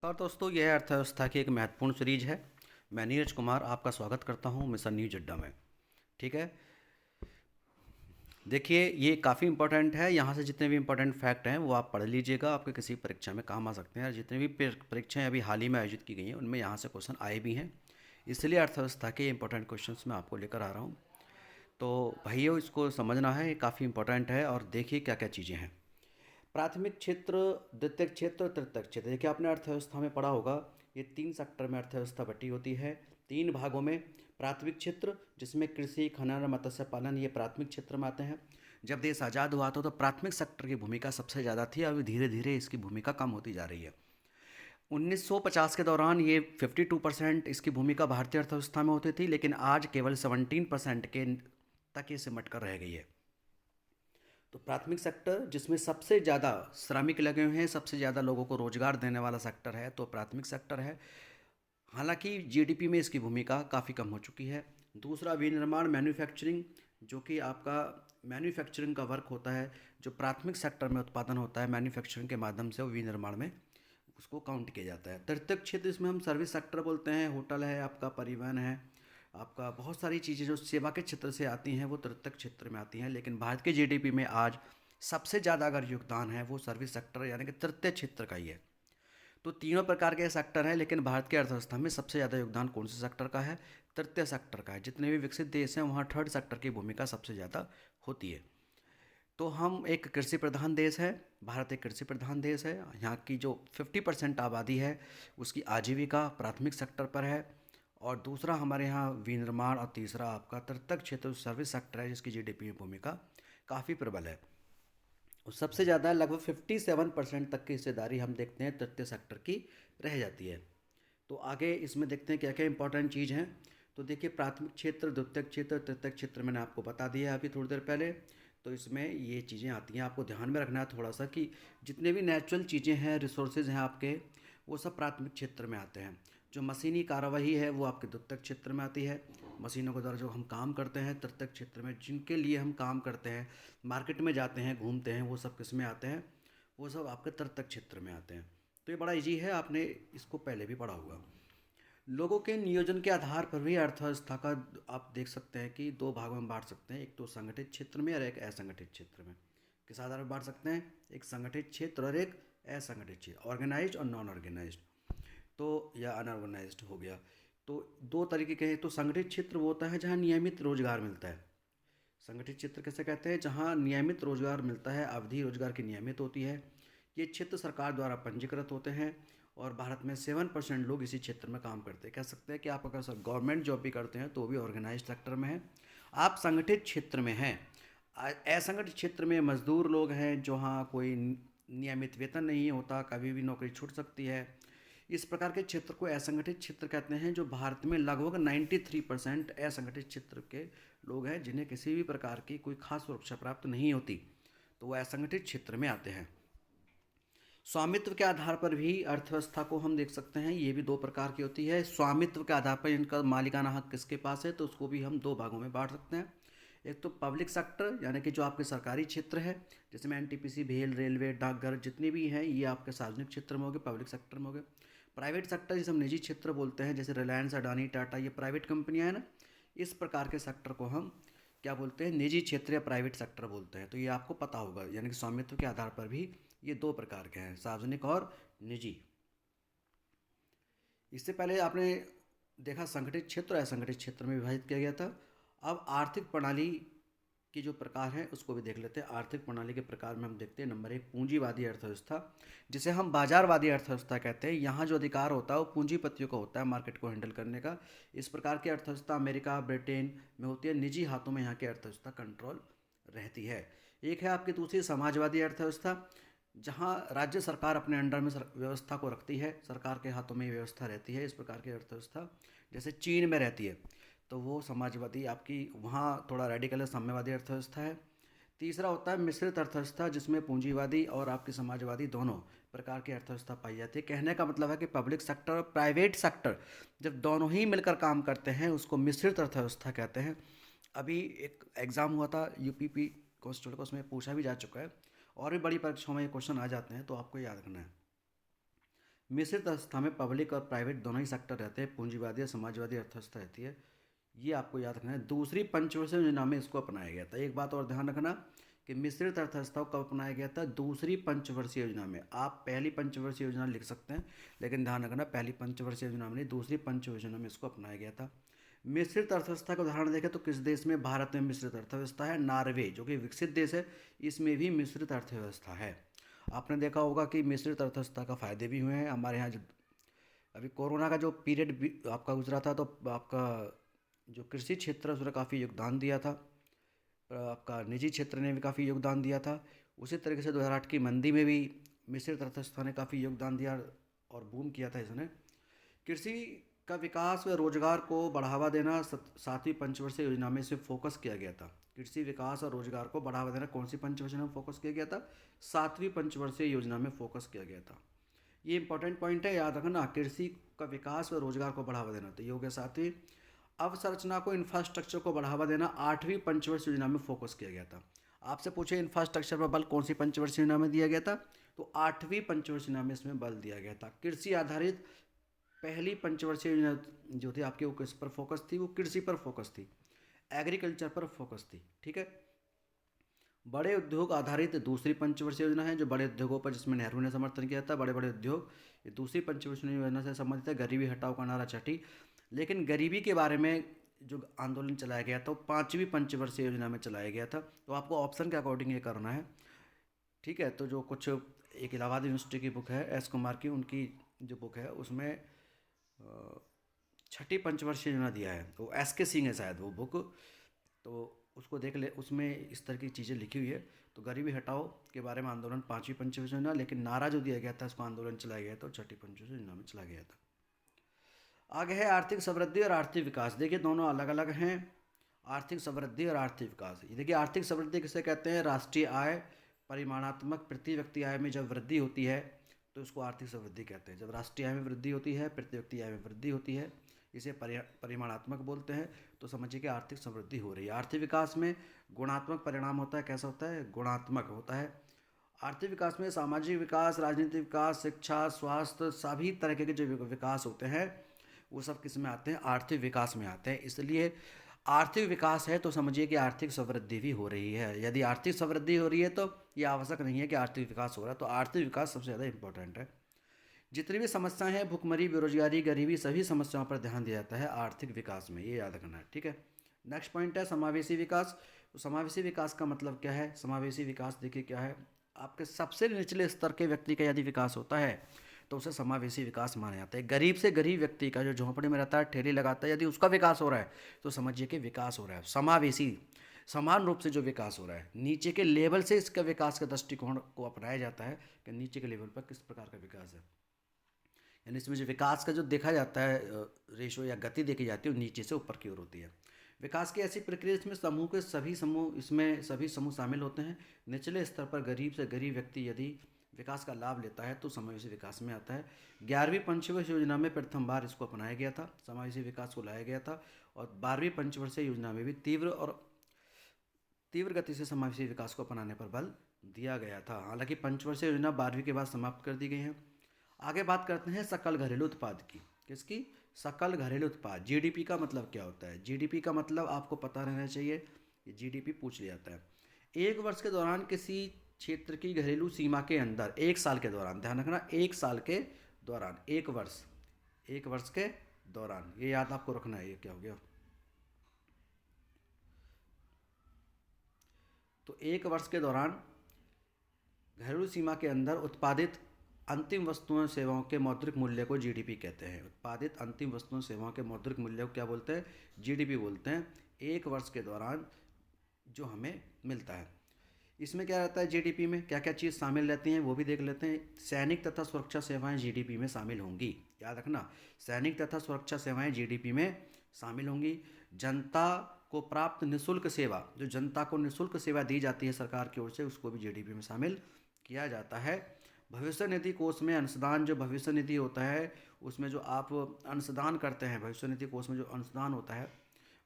और दोस्तों, यह अर्थव्यवस्था की एक महत्वपूर्ण सीरीज है। मैं नीरज कुमार आपका स्वागत करता हूं मिशन न्यूज अड्डा में। ठीक है। देखिए, ये काफ़ी इंपॉर्टेंट है। यहाँ से जितने भी इंपॉर्टेंट फैक्ट हैं वो आप पढ़ लीजिएगा, आपके किसी परीक्षा में काम आ सकते हैं। और जितने भी परीक्षाएं अभी हाल ही में आयोजित की गई हैं उनमें यहाँ से क्वेश्चन आए भी हैं। इसलिए अर्थव्यवस्था के इंपॉर्टेंट क्वेश्चंस मैं आपको लेकर आ रहा हूँ। तो भाइयों, इसको समझना है, ये काफ़ी इंपॉर्टेंट है। और देखिए क्या क्या चीज़ें हैं। प्राथमिक क्षेत्र, द्वितीयक क्षेत्र और तृतीयक क्षेत्र। देखिए, आपने अर्थव्यवस्था में पढ़ा होगा, ये तीन सेक्टर में अर्थव्यवस्था बटी होती है, तीन भागों में। प्राथमिक क्षेत्र, जिसमें कृषि, खनन और मत्स्य पालन, ये प्राथमिक क्षेत्र में आते हैं। जब देश आज़ाद हुआ था तो प्राथमिक सेक्टर की भूमिका सबसे ज़्यादा थी, अभी धीरे धीरे इसकी भूमिका कम होती जा रही है। 1950 के दौरान ये 52% इसकी भूमिका भारतीय अर्थव्यवस्था में होती थी, लेकिन आज केवल 17% के तक ये सिमट कर रह गई है। तो प्राथमिक सेक्टर, जिसमें सबसे ज़्यादा श्रमिक लगे हुए हैं, सबसे ज़्यादा लोगों को रोजगार देने वाला सेक्टर है, तो प्राथमिक सेक्टर है। हालांकि जीडीपी में इसकी भूमिका काफ़ी कम हो चुकी है। दूसरा, विनिर्माण, मैन्युफैक्चरिंग, जो कि आपका मैन्युफैक्चरिंग का वर्क होता है, जो प्राथमिक सेक्टर में उत्पादन होता है मैन्युफैक्चरिंग के माध्यम से, वो विनिर्माण में उसको काउंट किया जाता है। तृतीयक क्षेत्र, इसमें हम सर्विस सेक्टर बोलते हैं, होटल है, आपका परिवहन है, आपका बहुत सारी चीज़ें जो सेवा के क्षेत्र से आती हैं वो तृतीयक क्षेत्र में आती हैं। लेकिन भारत के जीडीपी में आज सबसे ज़्यादा अगर योगदान है वो सर्विस सेक्टर यानी कि तृतीय क्षेत्र का ही है। तो तीनों प्रकार के सेक्टर हैं, लेकिन भारत की अर्थव्यवस्था में सबसे ज़्यादा योगदान कौन से सेक्टर का है? तृतीय सेक्टर का है। जितने भी विकसित देश हैं वहाँ थर्ड सेक्टर की भूमिका सबसे ज़्यादा होती है। तो हम एक कृषि प्रधान देश है, भारत एक कृषि प्रधान देश है। यहाँ की जो 50% आबादी है उसकी आजीविका प्राथमिक सेक्टर पर है। और दूसरा हमारे यहाँ विनिर्माण, और तीसरा आपका तृतीयक क्षेत्र सर्विस सेक्टर है, जिसकी जीडीपी में भूमिका काफ़ी प्रबल है। और सबसे ज़्यादा लगभग 57% तक की हिस्सेदारी हम देखते हैं तृतीय सेक्टर की रह जाती है। तो आगे इसमें देखते हैं क्या क्या इंपॉर्टेंट चीज़ हैं। तो देखिए, प्राथमिक क्षेत्र, द्वितीयक क्षेत्र, तृतीयक क्षेत्र मैंने आपको बता दिया है अभी थोड़ी देर पहले। तो इसमें ये चीज़ें आती हैं, आपको ध्यान में रखना है थोड़ा सा कि जितने भी नेचुरल चीज़ें हैं, रिसोर्सेज हैं आपके, वो सब प्राथमिक क्षेत्र में आते हैं। जो मशीनी कार्यवाही है वो आपके द्वितीयक क्षेत्र में आती है। मशीनों के द्वारा जो हम काम करते हैं तृतीयक क्षेत्र में, जिनके लिए हम काम करते हैं, मार्केट में जाते हैं, घूमते हैं, वो सब किस में आते हैं? वो सब आपके तृतीयक क्षेत्र में आते हैं। तो ये बड़ा इजी है, आपने इसको पहले भी पढ़ा होगा। लोगों के नियोजन के आधार पर भी अर्थव्यवस्था का आप देख सकते हैं कि दो भागों में बांट सकते हैं, एक तो संगठित क्षेत्र में और एक असंगठित क्षेत्र में। किस आधार पर बांट सकते हैं? एक संगठित क्षेत्र और एक असंगठित क्षेत्र, ऑर्गेनाइज्ड और नॉन ऑर्गेनाइज्ड। तो या अनऑर्गेनाइज्ड हो गया। तो दो तरीके के हैं। तो संगठित क्षेत्र वो होता है जहाँ नियमित रोजगार मिलता है। संगठित क्षेत्र कैसे कहते हैं? जहाँ नियमित रोजगार मिलता है, अवधि रोजगार की नियमित होती है। ये क्षेत्र सरकार द्वारा पंजीकृत होते हैं। और भारत में 7% लोग इसी क्षेत्र में काम करते हैं। कह सकते हैं कि आप अगर गवर्नमेंट जॉब भी करते हैं तो वो भी ऑर्गेनाइज सेक्टर में है, आप संगठित क्षेत्र में हैं। असंगठित क्षेत्र में मजदूर लोग हैं, जहाँ कोई नियमित वेतन नहीं होता, कभी भी नौकरी छूट सकती है। इस प्रकार के क्षेत्र को असंगठित क्षेत्र कहते हैं। जो भारत में लगभग 93% असंगठित क्षेत्र के लोग हैं, जिन्हें किसी भी प्रकार की कोई खास सुरक्षा प्राप्त नहीं होती, तो वो असंगठित क्षेत्र में आते हैं। स्वामित्व के आधार पर भी अर्थव्यवस्था को हम देख सकते हैं, ये भी दो प्रकार की होती है। स्वामित्व के आधार पर इनका मालिकाना हक किसके पास है, तो उसको भी हम दो भागों में बांट सकते हैं। एक तो पब्लिक सेक्टर, यानी कि जो आपके सरकारी क्षेत्र है, जैसे में एनटीपीसी, भेल, रेलवे, डाकघर, जितनी भी हैं ये आपके सार्वजनिक क्षेत्र में हो गए, पब्लिक सेक्टर में हो गए। प्राइवेट सेक्टर, जिसे हम निजी क्षेत्र बोलते हैं, जैसे रिलायंस, अडानी, टाटा, ये प्राइवेट कंपनियां हैं ना, इस प्रकार के सेक्टर को हम क्या बोलते हैं? निजी क्षेत्र या प्राइवेट सेक्टर बोलते हैं। तो ये आपको पता होगा, यानी कि स्वामित्व के आधार पर भी ये दो प्रकार के हैं, सार्वजनिक और निजी। इससे पहले आपने देखा संगठित क्षेत्र और असंगठित क्षेत्र में विभाजित किया गया था। अब आर्थिक प्रणाली की जो प्रकार है उसको भी देख लेते हैं। आर्थिक प्रणाली के प्रकार में हम देखते हैं, नंबर एक, पूंजीवादी अर्थव्यवस्था, जिसे हम बाजारवादी अर्थव्यवस्था कहते हैं। यहाँ जो अधिकार होता है वो पूंजीपतियों का होता है मार्केट को हैंडल करने का। इस प्रकार की अर्थव्यवस्था अमेरिका, ब्रिटेन में होती है। निजी हाथों में यहाँ की अर्थव्यवस्था कंट्रोल रहती है। एक है आपकी दूसरी, समाजवादी अर्थव्यवस्था, जहाँ राज्य सरकार अपने अंडर में व्यवस्था को रखती है, सरकार के हाथों में ये व्यवस्था रहती है। इस प्रकार की अर्थव्यवस्था जैसे चीन में रहती है, तो वो समाजवादी आपकी, वहाँ थोड़ा रेडिकल है, साम्यवादी अर्थव्यवस्था है। तीसरा होता है मिश्रित अर्थव्यवस्था, जिसमें पूंजीवादी और आपकी समाजवादी दोनों प्रकार की अर्थव्यवस्था पाई जाती है। कहने का मतलब है कि पब्लिक सेक्टर और प्राइवेट सेक्टर जब दोनों ही मिलकर काम करते हैं उसको मिश्रित अर्थव्यवस्था कहते हैं। अभी एक एग्ज़ाम हुआ था यूपीपी कॉन्स्टेबल का, उसमें पूछा भी जा चुका है, और भी बड़ी परीक्षाओं में ये क्वेश्चन आ जाते हैं, तो आपको याद रखना है। मिश्रित अवस्था में पब्लिक और प्राइवेट दोनों ही सेक्टर रहते हैं, पूंजीवादी और समाजवादी अर्थव्यवस्था रहती है। ये आपको याद रखना है। दूसरी पंचवर्षीय योजना में इसको अपनाया गया था। एक बात और ध्यान रखना कि मिश्रित अर्थव्यवस्था को कब अपनाया गया था? दूसरी पंचवर्षीय योजना में। आप पहली पंचवर्षीय योजना लिख सकते हैं, लेकिन ध्यान रखना पहली पंचवर्षीय योजना में नहीं, दूसरी पंचवर्षीय योजना में इसको अपनाया गया था। मिश्रित अर्थव्यवस्था का उदाहरण देखें तो किस देश में? भारत में मिश्रित अर्थव्यवस्था है। नॉर्वे जो कि विकसित देश है, इसमें भी मिश्रित अर्थव्यवस्था है। आपने देखा होगा कि मिश्रित अर्थव्यवस्था का फ़ायदे भी हुए हैं। हमारे यहाँ अभी कोरोना का जो पीरियड भी आपका गुजरा था, तो आपका जो कृषि क्षेत्र है उसने काफ़ी योगदान दिया था। आपका निजी क्षेत्र ने भी काफ़ी योगदान दिया था। उसी तरीके से 2008 की मंदी में भी मिश्रित अर्थव्यवस्था ने काफ़ी योगदान दिया और बूम किया था इसने। कृषि का विकास व रोजगार को बढ़ावा देना सातवीं पंचवर्षीय योजना में इसे फोकस किया गया था। कृषि विकास और रोजगार को बढ़ावा देना कौन सी पंचवर्षीय में फोकस किया गया था? सातवीं पंचवर्षीय योजना में फोकस किया गया था। ये इंपॉर्टेंट पॉइंट है, याद रखना। कृषि का विकास व रोजगार को बढ़ावा देना, तो ये हो गया सातवीं। अवसंरचना को, इंफ्रास्ट्रक्चर को बढ़ावा देना आठवीं पंचवर्षीय योजना में फोकस किया गया था। आपसे पूछे इंफ्रास्ट्रक्चर पर बल कौन सी पंचवर्षीय योजना में दिया गया था? तो आठवीं पंचवर्षीय योजना में इसमें बल दिया गया था। कृषि आधारित पहली पंचवर्षीय योजना जो थी आपकी, वो किस पर फोकस थी? वो कृषि पर फोकस थी, एग्रीकल्चर पर फोकस थी। ठीक है। बड़े उद्योग आधारित दूसरी पंचवर्षीय योजना है, जो बड़े उद्योगों पर, जिसमें नेहरू ने समर्थन किया था, बड़े बड़े उद्योग, ये दूसरी पंचवर्षीय योजना से संबंधित है। गरीबी हटाओ का नारा छठी। लेकिन गरीबी के बारे में जो आंदोलन चलाया गया था वो पाँचवीं पंचवर्षीय योजना में चलाया गया था। तो आपको ऑप्शन के अकॉर्डिंग ये करना है। ठीक है। तो जो कुछ एक इलाहाबाद यूनिवर्सिटी की बुक है, एस कुमार की, उनकी जो बुक है उसमें छठी पंचवर्षीय योजना दिया है, तो एस के सिंह है शायद वो बुक, तो उसको देख ले। उसमें इस तरह की चीज़ें लिखी हुई है। तो गरीबी हटाओ के बारे में आंदोलन पाँचवीं पंचवर्षीय योजना, लेकिन नारा जो दिया गया था उसको आंदोलन चलाया गया था, छठी पंचवर्षीय योजना में चला गया था। आगे है आर्थिक समृद्धि और आर्थिक विकास। देखिए दोनों अलग अलग हैं, आर्थिक समृद्धि और आर्थिक विकास। ये देखिए आर्थिक समृद्धि किसे कहते हैं? राष्ट्रीय आय परिमाणात्मक प्रति व्यक्ति आय में जब वृद्धि होती है तो इसको आर्थिक समृद्धि कहते हैं। जब राष्ट्रीय आय में वृद्धि होती है, प्रति व्यक्ति आय में वृद्धि होती है, इसे परिमाणात्मक बोलते हैं। तो समझिए कि आर्थिक समृद्धि हो रही है। आर्थिक विकास में गुणात्मक परिणाम होता है। कैसा होता है? गुणात्मक होता है। आर्थिक विकास में सामाजिक विकास, राजनीतिक विकास, शिक्षा, स्वास्थ्य, सभी तरह के जो विकास होते हैं वो सब किस में आते हैं? आर्थिक विकास में आते हैं। इसलिए आर्थिक विकास है तो समझिए कि आर्थिक समृद्धि भी हो रही है। यदि आर्थिक समृद्धि हो रही है तो ये आवश्यक नहीं है कि आर्थिक विकास हो रहा है। तो आर्थिक विकास सबसे ज़्यादा इंपॉर्टेंट है। जितनी भी समस्याएं हैं, भुखमरी, बेरोजगारी, गरीबी, सभी समस्याओं पर ध्यान दिया जाता है आर्थिक विकास में, ये याद रखना है। ठीक है। नेक्स्ट पॉइंट है समावेशी विकास। तो समावेशी विकास का मतलब क्या है? समावेशी विकास देखिए क्या है, आपके सबसे निचले स्तर के व्यक्ति का यदि विकास होता है तो उसे समावेशी विकास माना जाता है। गरीब से गरीब व्यक्ति का, जो झोंपड़ी में रहता है, ठेली लगाता है, यदि उसका विकास हो रहा है तो समझिए कि विकास हो रहा है। समावेशी, समान रूप से जो विकास हो रहा है, नीचे के लेवल से इसका विकास का दृष्टिकोण को अपनाया जाता है कि नीचे के लेवल पर किस प्रकार का विकास है। यानी इसमें जो विकास का जो देखा जाता है रेशो या गति देखी जाती है, वो नीचे से ऊपर की ओर होती है। विकास की ऐसी प्रक्रिया इसमें समूह के सभी समूह, इसमें सभी समूह शामिल होते हैं। निचले स्तर पर गरीब से गरीब व्यक्ति यदि विकास का लाभ लेता है तो समावेशी विकास में आता है। 11वीं पंचवर्षीय योजना में प्रथम बार इसको अपनाया गया था, समावेशी विकास को लाया गया था। और 12वीं पंचवर्षीय योजना में भी तीव्र गति से समावेशी विकास को अपनाने पर बल दिया गया था। हालांकि पंचवर्षीय योजना 12वीं के बाद समाप्त कर दी गई है। आगे बात करते हैं सकल घरेलू उत्पाद की। किसकी? सकल घरेलू उत्पाद। जीडीपी का मतलब क्या होता है? जीडीपी का मतलब आपको पता रहना चाहिए, ये जीडीपी पूछ लिया जाता है। एक वर्ष के दौरान किसी क्षेत्र की घरेलू सीमा के अंदर, एक साल के दौरान, ध्यान रखना, एक साल के दौरान, एक वर्ष के दौरान, ये याद आपको रखना है। ये क्या हो गया? तो एक वर्ष के दौरान घरेलू सीमा के अंदर उत्पादित अंतिम वस्तुओं सेवाओं के मौद्रिक मूल्य को जीडीपी कहते हैं। उत्पादित अंतिम वस्तुओं सेवाओं के मौद्रिक मूल्य को क्या बोलते हैं? जीडीपी बोलते हैं। एक वर्ष के दौरान जो हमें मिलता है, इसमें क्या रहता है? जीडीपी में क्या क्या चीज़ शामिल रहती हैं वो भी देख लेते हैं। सैनिक तथा सुरक्षा सेवाएं जीडीपी में शामिल होंगी, याद रखना, सैनिक तथा सुरक्षा सेवाएं जीडीपी में शामिल होंगी। जनता को प्राप्त निःशुल्क सेवा, जो जनता को निःशुल्क सेवा दी जाती है सरकार की ओर से, उसको भी जीडीपी में शामिल किया जाता है। भविष्य निधि कोष में अंशदान, जो भविष्य निधि होता है उसमें जो आप अंशदान करते हैं, भविष्य निधि कोष में जो अंशदान होता है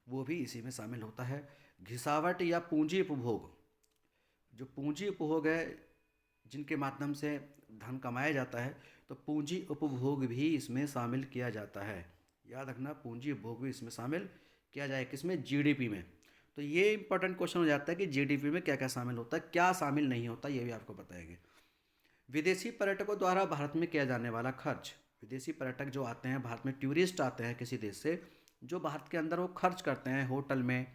वो भी इसी में शामिल होता है। घिसावट या पूंजी उपभोग, जो पूंजी उपभोग है जिनके माध्यम से धन कमाया जाता है, तो पूंजी उपभोग भी इसमें शामिल किया जाता है। याद रखना, पूंजी उपभोग भी इसमें शामिल किया जाए, किसमें? जीडीपी में। तो ये इंपॉर्टेंट क्वेश्चन हो जाता है कि जीडीपी में क्या क्या शामिल होता है, क्या शामिल नहीं होता, ये भी आपको बताएंगे। विदेशी पर्यटकों द्वारा भारत में किया जाने वाला खर्च। विदेशी पर्यटक जो आते हैं भारत में, टूरिस्ट आते हैं किसी देश से, जो भारत के अंदर वो खर्च करते हैं होटल में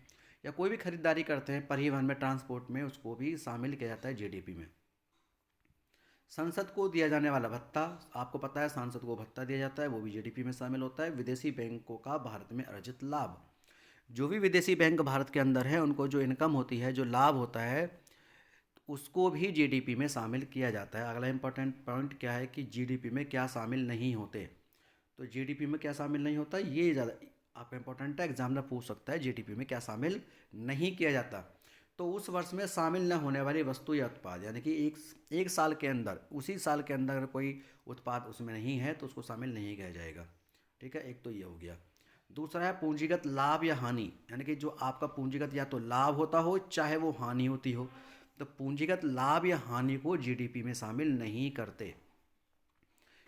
या कोई भी खरीदारी करते हैं, परिवहन में, ट्रांसपोर्ट में, उसको भी शामिल किया जाता है जीडीपी में। संसद को दिया जाने वाला भत्ता, आपको पता है सांसद को भत्ता दिया जाता है, वो भी जीडीपी में शामिल होता है। विदेशी बैंकों का भारत में अर्जित लाभ, जो भी विदेशी बैंक भारत के अंदर है उनको जो इनकम होती है, जो लाभ होता है, उसको भी जीडीपी में शामिल किया जाता है। अगला इंपॉर्टेंट पॉइंट क्या है कि जीडीपी में क्या शामिल नहीं होते। तो जीडीपी में क्या शामिल नहीं होता, ये ज़्यादा आपका इंपॉर्टेंट है, एग्जामिनर पूछ सकता है जीडीपी में क्या शामिल नहीं किया जाता। तो उस वर्ष में शामिल न होने वाली वस्तु या उत्पाद, यानी कि एक साल के अंदर, उसी साल के अंदर अगर कोई उत्पाद उसमें नहीं है तो उसको शामिल नहीं किया जाएगा। ठीक है, एक तो ये हो गया। दूसरा है पूंजीगत लाभ या हानि, यानी कि जो आपका पूंजीगत या तो लाभ होता हो चाहे वो हानि होती हो, तो पूंजीगत लाभ या हानि को जीडीपी में शामिल नहीं करते।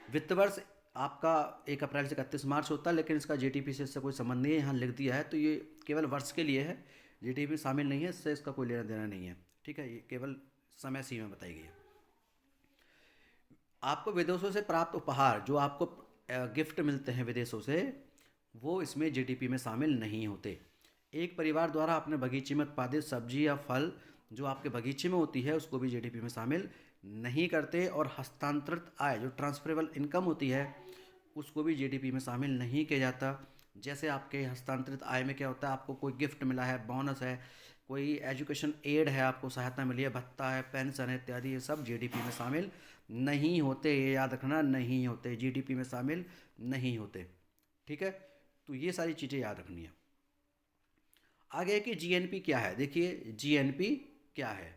वित्त वर्ष आपका 1 अप्रैल से 31 मार्च होता है, लेकिन इसका जीडीपी से इससे कोई संबंध नहीं है, यहाँ लिख दिया है, तो ये केवल वर्ष के लिए है, जीडीपी में शामिल नहीं है, इससे इसका कोई लेना देना नहीं है। ठीक है, ये केवल समय सीमा बताई गई है। आपको विदेशों से प्राप्त उपहार, जो आपको गिफ्ट मिलते हैं विदेशों से, वो इसमें जीडीपी में शामिल नहीं होते। एक परिवार द्वारा अपने बगीचे में उत्पादित सब्जी या फल जो आपके बगीचे में होती है उसको भी जीडीपी में शामिल नहीं करते। और हस्तांतरित आय, जो ट्रांसफरेबल इनकम होती है, उसको भी जीडीपी में शामिल नहीं किया जाता। जैसे आपके हस्तांतरित आय में क्या होता है, आपको कोई गिफ्ट मिला है, बोनस है, कोई एजुकेशन एड है, आपको सहायता मिली है, भत्ता है, पेंशन है इत्यादि, ये सब जीडीपी में शामिल नहीं होते। ये याद रखना, नहीं होते, जीडीपी में शामिल नहीं होते। ठीक है, तो ये सारी चीज़ें याद रखनी है। आगे है कि जीएनपी क्या है। देखिए जीएनपी क्या है,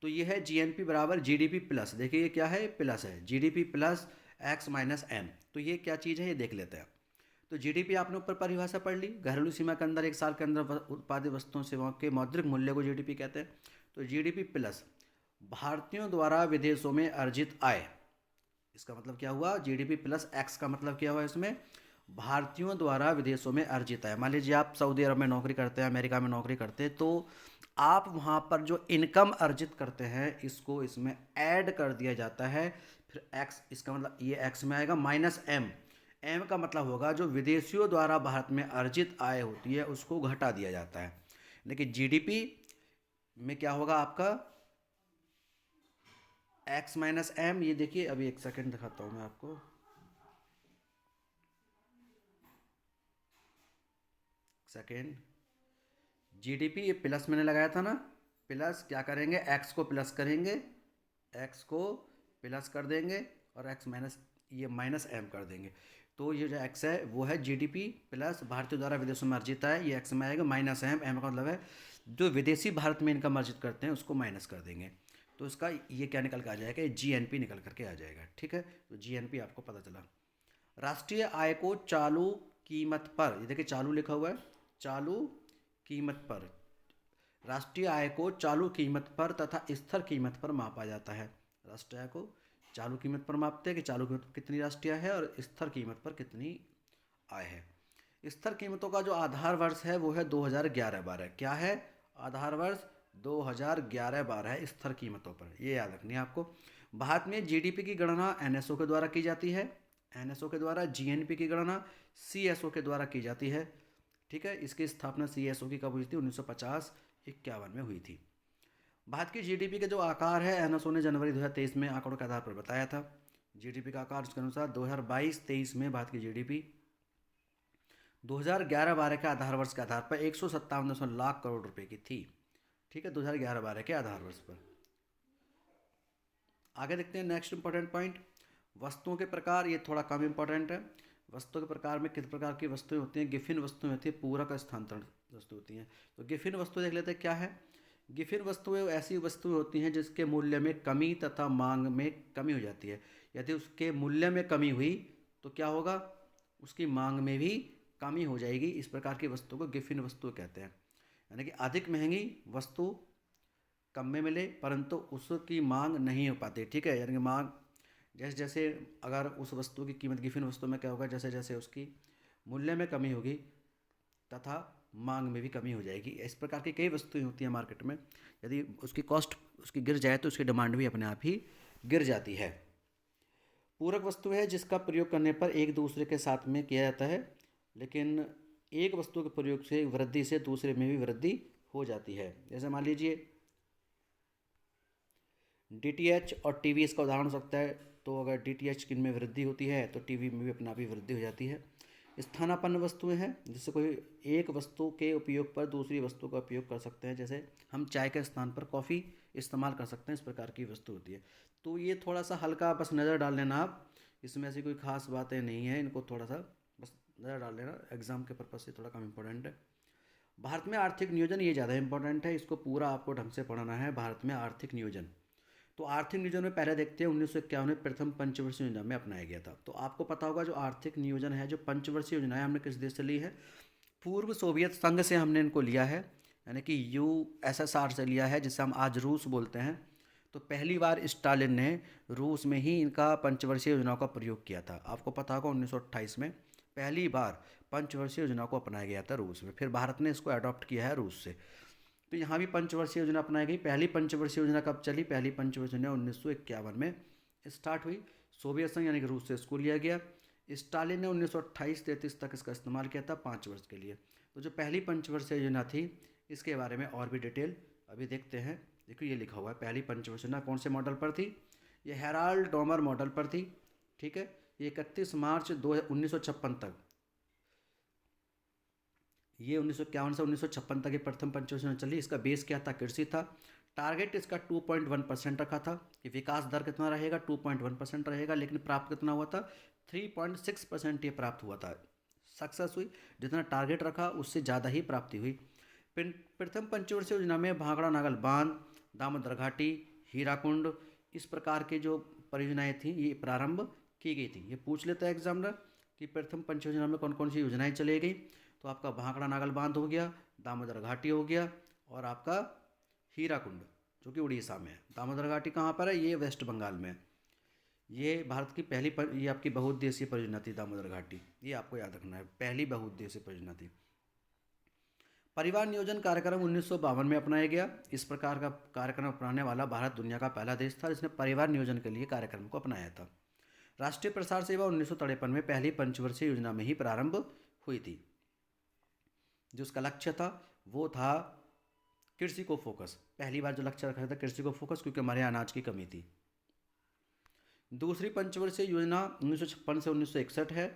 तो ये है जीएनपी बराबर जीडीपी प्लस। देखिए ये क्या है, प्लस है, GDP plus X minus M. तो ये क्या चीज़ है, ये देख लेते हैं। तो जीडीपी आपने ऊपर परिभाषा पढ़ ली, घरेलू सीमा के अंदर एक साल के अंदर उत्पादित वस्तुओं सेवाओं के मौद्रिक मूल्य को जीडीपी कहते हैं। तो जीडीपी प्लस भारतीयों द्वारा विदेशों में अर्जित आय, इसका मतलब क्या हुआ, जीडीपी प्लस एक्स का मतलब क्या हुआ, इसमें भारतीयों द्वारा विदेशों में अर्जित आय। मान लीजिए आप सऊदी अरब में नौकरी करते हैं, अमेरिका में नौकरी करते हैं, तो आप वहाँ पर जो इनकम अर्जित करते हैं इसको इसमें ऐड कर दिया जाता है। फिर एक्स, इसका मतलब ये एक्स में आएगा, माइनस एम। एम का मतलब होगा जो विदेशियों द्वारा भारत में अर्जित आय होती है उसको घटा दिया जाता है। लेकिन जीडीपी में क्या होगा आपका, एक्स माइनस एम। ये देखिए, अभी एक सेकंड दिखाता हूँ मैं आपको। सेकंड, जीडीपी ये प्लस मैंने लगाया था ना, प्लस क्या करेंगे, एक्स को प्लस करेंगे, एक्स को प्लस कर देंगे और एक्स माइनस, ये माइनस एम कर देंगे। तो ये जो एक्स है वो है जीडीपी प्लस भारतीय द्वारा विदेशों में अर्जित है, ये एक्स में आएगा, माइनस एम, एम का मतलब है जो विदेशी भारत में इनकम अर्जित करते हैं उसको माइनस कर देंगे। तो इसका ये क्या निकल के आ जाएगा, जीएनपी निकल करके आ जाएगा। ठीक है, तो जीएनपी आपको पता चला। राष्ट्रीय आय को चालू कीमत पर, ये देखिए चालू लिखा हुआ है, चालू कीमत पर, राष्ट्रीय आय को चालू कीमत पर तथा स्थिर कीमत पर मापा जाता है। राष्ट्रीय आय को चालू कीमत पर मापते हैं कि चालू कीमत पर कितनी राष्ट्रीय आय है और स्थिर कीमत पर कितनी आय है। स्थिर कीमतों का जो आधार वर्ष है वो है 2011-12। क्या है, आधार वर्ष 2011-12 है स्थिर कीमतों पर, ये याद रखनी है आपको। भारत में जीडीपी की गणना एनएसओ के द्वारा की जाती है, एनएसओ के द्वारा। जीएनपी की गणना सीएसओ के द्वारा की जाती है। ठीक है, इसकी स्थापना सीएसओ की कब हुई थी, 1950-51 में हुई थी। भारत की जीडीपी के जो आकार है एनएसओ ने जनवरी 2023 में आंकड़ों के आधार पर बताया था। जीडीपी का आकार उसके अनुसार 2022-23 में भारत की जीडीपी 2011-12 के आधार वर्ष के आधार पर 157 लाख करोड़ रुपए की थी। ठीक है, 2011-12 के आधार वर्ष पर। आगे देखते हैं नेक्स्ट इंपॉर्टेंट पॉइंट, वस्तुओं के प्रकार। ये थोड़ा कम इंपॉर्टेंट है। वस्तुओं के प्रकार में किस प्रकार की वस्तुएं होती हैं, गिफिन वस्तुएं होती है, पूरक स्थानांतरण वस्तु होती हैं। तो गिफिन वस्तु देख लेते हैं क्या है। गिफिन वस्तुएं ऐसी वस्तुएं होती हैं जिसके मूल्य में कमी तथा मांग में कमी हो जाती है। यदि उसके मूल्य में कमी हुई तो क्या होगा, उसकी मांग में भी कमी हो जाएगी। इस प्रकार की वस्तु को गिफिन वस्तु कहते हैं। यानी कि अधिक महंगी वस्तु कम में मिले परंतु उसकी मांग नहीं हो पाती। ठीक है, यानी कि मांग जैसे जैसे अगर उस वस्तु की कीमत गिफिन वस्तु में क्या होगा, जैसे जैसे उसकी मूल्य में कमी होगी तथा मांग में भी कमी हो जाएगी। इस प्रकार की कई वस्तुएं होती हैं मार्केट में, यदि उसकी कॉस्ट उसकी गिर जाए तो उसकी डिमांड भी अपने आप ही गिर जाती है। पूरक वस्तु है जिसका प्रयोग करने पर एक दूसरे के साथ में किया जाता है, लेकिन एक वस्तु के प्रयोग से वृद्धि से दूसरे में भी वृद्धि हो जाती है। जैसे मान लीजिए डीटीएच और टीवी इसका उदाहरण हो सकता है। तो अगर डीटीएच की में वृद्धि होती है तो टीवी में भी अपना भी वृद्धि हो जाती है। स्थानापन्न वस्तुएं हैं, जिससे कोई एक वस्तु के उपयोग पर दूसरी वस्तु का उपयोग कर सकते हैं। जैसे हम चाय के स्थान पर कॉफ़ी इस्तेमाल कर सकते हैं, इस प्रकार की वस्तु होती है। तो ये थोड़ा सा हल्का बस नज़र डाल लेना आप, इसमें ऐसी कोई खास बातें नहीं है, इनको थोड़ा सा बस नज़र डाल लेना, एग्जाम के पर्पज़ से थोड़ा कम इम्पोर्टेंट है। भारत में आर्थिक नियोजन ये ज़्यादा इंपॉर्टेंट है, इसको पूरा आपको ढंग से पढ़ना है। भारत में आर्थिक नियोजन, तो आर्थिक नियोजन में पहले देखते हैं 1951 में प्रथम पंचवर्षीय योजना में अपनाया गया था। तो आपको पता होगा जो आर्थिक नियोजन है, जो पंचवर्षीय योजना है, हमने किस देश से ली है? पूर्व सोवियत संघ से हमने इनको लिया है, यानी कि यूएसएसआर से लिया है, जिसे हम आज रूस बोलते हैं। तो पहली बार स्टालिन ने रूस में ही इनका पंचवर्षीय योजनाओं का प्रयोग किया था। आपको पता होगा 1928 में पहली बार पंचवर्षीय योजना को अपनाया गया था रूस में, फिर भारत ने इसको अडॉप्ट किया है रूस से। तो यहाँ भी पंचवर्षीय योजना अपनाई गई। पहली पंचवर्षीय योजना कब चली? पहली पंचवर्षीय योजना 1951 में स्टार्ट हुई। सोवियत संघ यानी कि रूस से इसको लिया गया। स्टालिन ने 1928-33 तक इसका इस्तेमाल किया था 5 वर्ष के लिए। तो जो पहली पंचवर्षीय योजना थी, इसके बारे में और भी डिटेल अभी देखते हैं। देखो ये लिखा हुआ है, पहली पंचवर्षीय योजना कौन से मॉडल पर थी? ये हेराल्ड डॉमर मॉडल पर थी। ठीक है, ये 31 मार्च 1956 तक, ये 1951 से 1956 तक ये प्रथम पंचवर्षीय योजना चली। इसका बेस क्या था? कृषि था। टारगेट इसका 2.1% रखा था कि विकास दर कितना रहेगा? 2.1% रहेगा, लेकिन प्राप्त कितना हुआ था? 3.6% ये प्राप्त हुआ था। सक्सेस हुई, जितना टारगेट रखा उससे ज़्यादा ही प्राप्ति हुई। प्रथम पंचवर्षीय योजना में भाखड़ा नागल बांध, दामोदर घाटी, हीराकुंड, इस प्रकार के जो परियोजनाएं थी ये प्रारंभ की गई थी। ये पूछ लेता है एग्जामिनर कि प्रथम पंचवर्षीय योजना में कौन कौन सी योजनाएं चलाई गई। तो आपका भाखड़ा नागल बांध हो गया, दामोदर घाटी हो गया, और आपका हीराकुंड जो कि उड़ीसा में है। दामोदर घाटी कहाँ पर है? ये वेस्ट बंगाल में है। ये भारत की पहली ये आपकी बहुउद्देशीय परियोजना थी दामोदर घाटी, ये आपको याद रखना है, पहली बहुउद्देशीय परियोजना थी। परिवार नियोजन कार्यक्रम 1952 में अपनाया गया। इस प्रकार का कार्यक्रम अपनाने वाला भारत दुनिया का पहला देश था जिसने परिवार नियोजन के लिए कार्यक्रम को अपनाया था। राष्ट्रीय प्रसार सेवा 1953 में पहली पंचवर्षीय योजना में ही प्रारंभ हुई थी। जो उसका लक्ष्य था वो था कृषि को फोकस। पहली बार जो लक्ष्य रखा था कृषि को फोकस, क्योंकि हमारे यहाँ अनाज की कमी थी। दूसरी पंचवर्षीय योजना 1956 से 1961 है।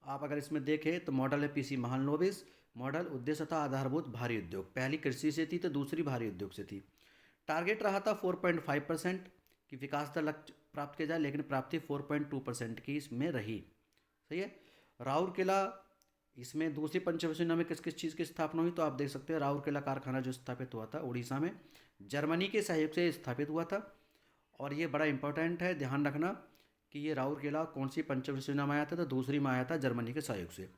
आप अगर इसमें देखें तो मॉडल है पीसी महालनोबिस मॉडल। उद्देश्य था आधारभूत भारी उद्योग। पहली कृषि से थी तो दूसरी भारी उद्योग से थी। टारगेट रहा था 4.5% की विकास दर लक्ष्य प्राप्त किया जाए, लेकिन प्राप्ति 4.2% की इसमें रही। सही है। राउरकेला, इसमें दूसरी पंचवर्षीय योजना में किस किस चीज़ की स्थापना हुई? तो आप देख सकते हैं राउरकेला कारखाना जो स्थापित हुआ था उड़ीसा में, जर्मनी के सहयोग से स्थापित हुआ था। और ये बड़ा इंपॉर्टेंट है, ध्यान रखना कि ये राउरकेला कौन सी पंचवर्षीय योजना में आया था? तो दूसरी में आया था, जर्मनी के सहयोग से।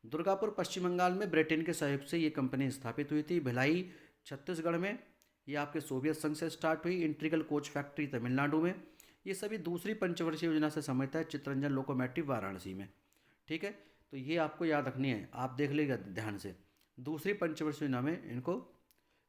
दुर्गापुर पश्चिम बंगाल में ब्रिटेन के सहयोग से ये कंपनी स्थापित हुई थी। भिलाई छत्तीसगढ़ में, ये आपके सोवियत संघ से स्टार्ट हुई। इंट्रीगल कोच फैक्ट्री तमिलनाडु में। ये सभी दूसरी पंचवर्षीय योजना से संबंधित है। चित्रंजन लोकोमोटिव वाराणसी में। ठीक है, तो ये आपको याद रखनी है, आप देख लीजिएगा ध्यान से। दूसरी पंचवर्षीय योजना में इनको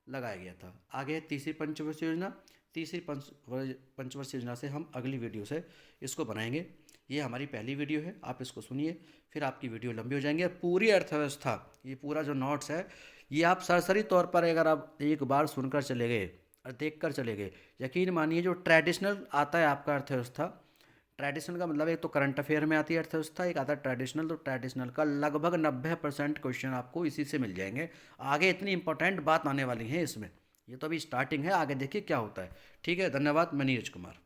लगाया गया था। आगे है तीसरी पंचवर्षीय योजना। तीसरी पंचवर्षीय योजना से हम अगली वीडियो से इसको बनाएंगे। ये हमारी पहली वीडियो है, आप इसको सुनिए, फिर आपकी वीडियो लंबी हो जाएंगी। और पूरी अर्थव्यवस्था, ये पूरा जो नोट्स है, ये आप सरसरी तौर पर अगर आप एक बार सुनकर चले गए और देख कर चले गए, यकीन मानिए जो ट्रेडिशनल आता है आपका अर्थव्यवस्था, ट्रेडिशनल का मतलब एक तो करंट अफेयर में आती है अर्थव्यवस्था, एक आता है ट्रेडिशनल। तो ट्रेडिशनल का लगभग 90% क्वेश्चन आपको इसी से मिल जाएंगे। आगे इतनी इंपॉर्टेंट बात आने वाली है इसमें, ये तो अभी स्टार्टिंग है, आगे देखिए क्या होता है। ठीक है, धन्यवाद। मैं नीरज कुमार।